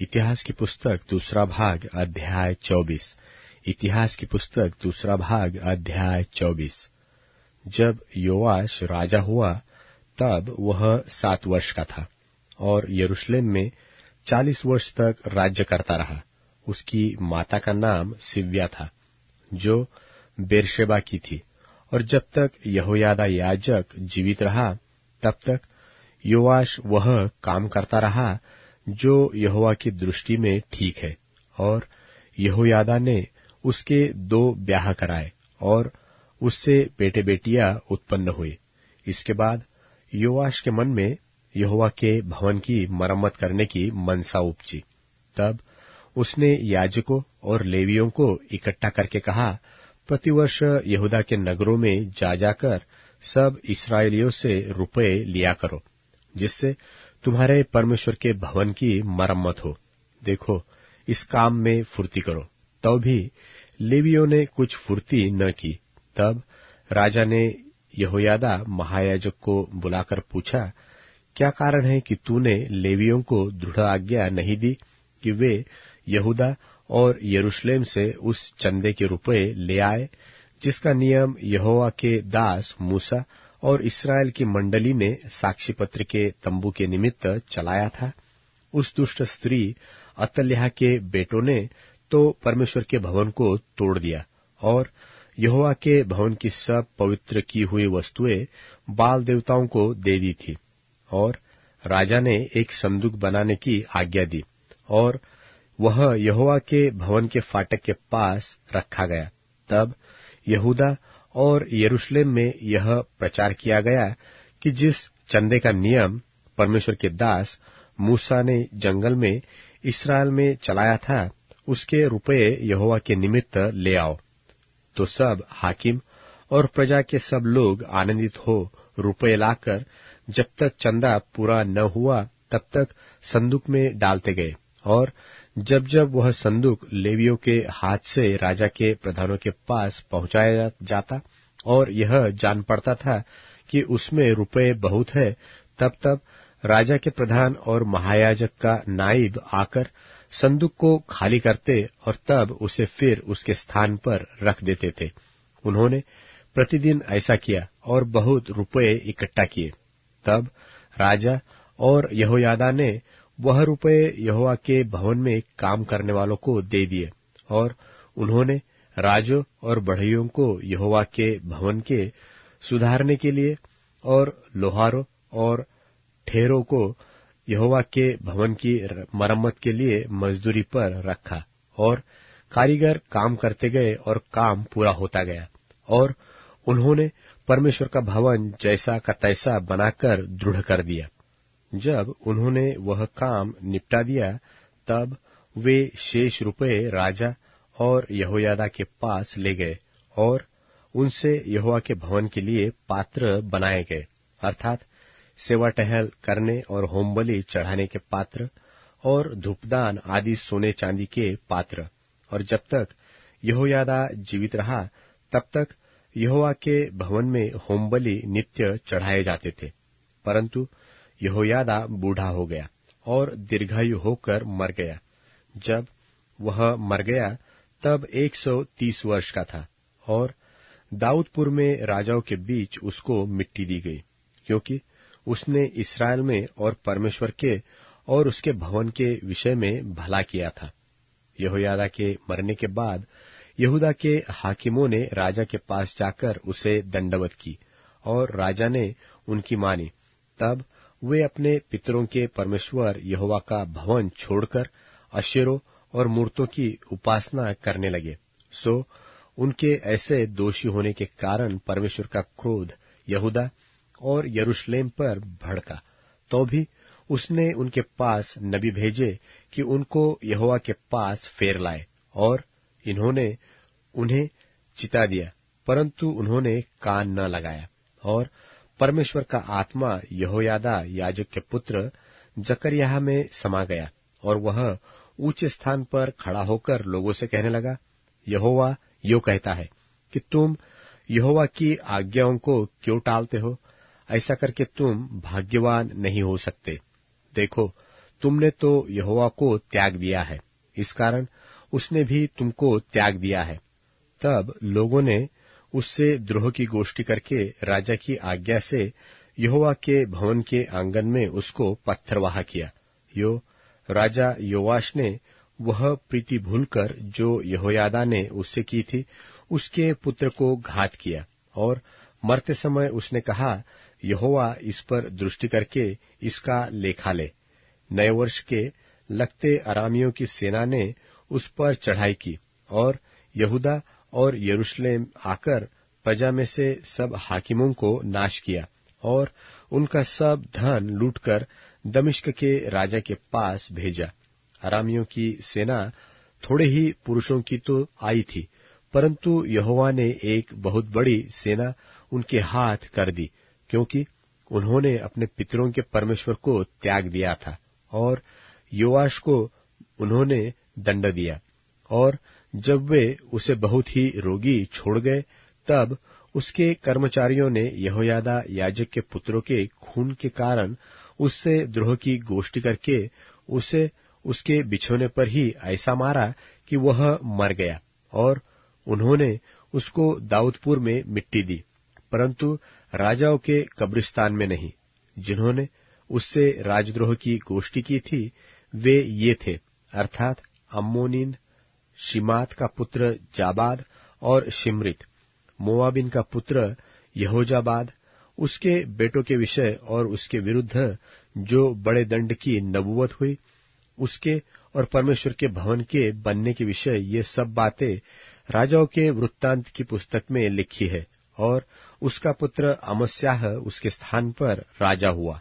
इतिहास की पुस्तक दूसरा भाग अध्याय 24। इतिहास की पुस्तक दूसरा भाग अध्याय 24। जब योआश राजा हुआ तब वह 7 वर्ष का था और यरूशलेम में 40 वर्ष तक राज्य करता रहा। उसकी माता का नाम सिव्या था, जो बेरशेबा की थी। और जब तक यहोयादा याजक जीवित रहा तब तक योआश वह काम करता रहा जो यहोवा की दृष्टि में ठीक है। और यहोयादा ने उसके 2 ब्याह कराए और उससे बेटे बेटियां उत्पन्न हुए। इसके बाद योआश के मन में यहोवा के भवन की मरम्मत करने की मनसा उपजी। तब उसने याजकों और लेवियों को इकट्ठा करके कहा, प्रतिवर्ष यहूदा के नगरों में जा जाकर सब इस्राएलियों से रुपए लिया करो, जिससे तुम्हारे परमेश्वर के भवन की मरम्मत हो। देखो, इस काम में फुर्ती करो। तो भी लेवियों ने कुछ फुर्ती न की। तब राजा ने यहोयादा महायाजक को बुलाकर पूछा, क्या कारण है कि तूने लेवियों को दृढ़ आज्ञा नहीं दी कि वे यहूदा और यरूशलेम से उस चंदे के रुपए ले आए, जिसका नियम यहोवा के दास मूसा और इस्राएल की मंडली ने साक्षी पत्र के तंबू के निमित्त चलाया था। उस दुष्ट स्त्री अतल्याह के बेटों ने तो परमेश्वर के भवन को तोड़ दिया और यहोवा के भवन की सब पवित्र की हुई वस्तुएं बाल देवताओं को दे दी थी। और राजा ने एक संदूक बनाने की आज्ञा दी और वह यहोवा के भवन के फाटक के पास रखा गया। तब यहूदा और यरूशलेम में यह प्रचार किया गया कि जिस चंदे का नियम परमेश्वर के दास मूसा ने जंगल में इस्राएल में चलाया था, उसके रुपए यहोवा के निमित्त ले आओ। तो सब हाकिम और प्रजा के सब लोग आनंदित हो रुपए लाकर जब तक चंदा पूरा न हुआ तब तक संदूक में डालते गए। और जब जब वह संदूक लेवियों के हाथ से राजा के प्रधानों के पास पहुंचाया जाता और यह जान पड़ता था कि उसमें रुपए बहुत है, तब तब राजा के प्रधान और महायाजक का नाइब आकर संदूक को खाली करते और तब उसे फिर उसके स्थान पर रख देते थे। उन्होंने प्रतिदिन ऐसा किया और बहुत रुपए इकट्ठा किए। तब राजा और यहोयादा ने वह रुपए यहोवा के भवन में काम करने वालों को दे दिए और उन्होंने राजों और बढ़इयों को यहोवा के भवन के सुधारने के लिए और लोहारों और ठेरों को यहोवा के भवन की मरम्मत के लिए मजदूरी पर रखा। और कारीगर काम करते गए और काम पूरा होता गया। और उन्होंने परमेश्वर का भवन जैसा का तैसा बनाकर दृढ़ कर दिया। जब उन्होंने वह काम निपटा दिया तब वे शेष रुपए राजा और यहोयादा के पास ले गए और उनसे यहोवा के भवन के लिए पात्र बनाए गए, अर्थात सेवा टहल करने और होमबलि चढ़ाने के पात्र और धूपदान आदि सोने चांदी के पात्र। और जब तक यहोयादा जीवित रहा तब तक यहोवा के भवन में होमबलि नित्य चढ़ाए जाते थे। परंतु यहोयादा बूढ़ा हो गया और दीर्घायु होकर मर गया। जब वह मर गया तब 130 वर्ष का था और दाऊदपुर में राजाओं के बीच उसको मिट्टी दी गई, क्योंकि उसने इस्राएल में और परमेश्वर के और उसके भवन के विषय में भला किया था। यहोयादा के मरने के बाद यहूदा के हाकिमों ने राजा के पास जाकर उसे दंडवत की और राजा ने उनकी मानी। तब वे अपने पितरों के परमेश्वर यहोवा का भवन छोड़कर अशेरों और मूर्तों की उपासना करने लगे। सो उनके ऐसे दोषी होने के कारण परमेश्वर का क्रोध यहूदा और यरूशलेम पर भड़का। तो भी उसने उनके पास नबी भेजे कि उनको यहोवा के पास फेर लाए, और इन्होंने उन्हें चिता दिया, परंतु उन्होंने कान न लगाया। और परमेश्वर का आत्मा यहोयादा याजक के पुत्र जकरयाह में समा गया और वह ऊंचे स्थान पर खड़ा होकर लोगों से कहने लगा, यहोवा यो कहता है कि तुम यहोवा की आज्ञाओं को क्यों टालते हो? ऐसा करके तुम भाग्यवान नहीं हो सकते। देखो, तुमने तो यहोवा को त्याग दिया है, इस कारण उसने भी तुमको त्याग दिया है। तब लोगों ने उससे द्रोह की गोष्ठी करके राजा की आज्ञा से यहोवा के भवन के आंगन में उसको पत्थरवाह किया। राजा योआश ने वह प्रीति भूलकर जो यहोयादा ने उससे की थी, उसके पुत्र को घात किया, और मरते समय उसने कहा, यहोवा इस पर दृष्टि करके इसका लेखा ले। नए वर्ष के लगते अरामियों की सेना ने उस पर चढ़ाई की, और यहूदा और यरूशलेम आकर प्रजा में से सब हाकिमों को नाश किया, और उनका सब धन लूटकर दमिश्क के राजा के पास भेजा। अरामियों की सेना थोड़े ही पुरुषों की तो आई थी, परंतु यहोवा ने एक बहुत बड़ी सेना उनके हाथ कर दी, क्योंकि उन्होंने अपने पितरों के परमेश्वर को त्याग दिया था, और योआश को उन्होंने दंड दिया। और जब वे उसे बहुत ही रोगी छोड़ गए, तब उसके कर्मचारियों ने यहोयादा याजक के पुत्रों के खून के कारण उससे द्रोह की गोष्ठी करके उसे उसके बिछोने पर ही ऐसा मारा कि वह मर गया, और उन्होंने उसको दाऊदपुर में मिट्टी दी, परंतु राजाओं के कब्रिस्तान में नहीं। जिन्होंने उससे राजद्रोह की गोष्ठी की थी वे ये थे, अर्थात अम्मोनीन, शिमात का पुत्र जाबाद और शिमरित, मोआबिन का पुत्र यहोजाबाद, उसके बेटों के विषय और उसके विरुद्ध जो बड़े दंड की नबूवत हुई, उसके और परमेश्वर के भवन के बनने के विषय ये सब बातें राजाओं के वृत्तांत की पुस्तक में लिखी है। और उसका पुत्र अमस्याह उसके स्थान पर राजा हुआ।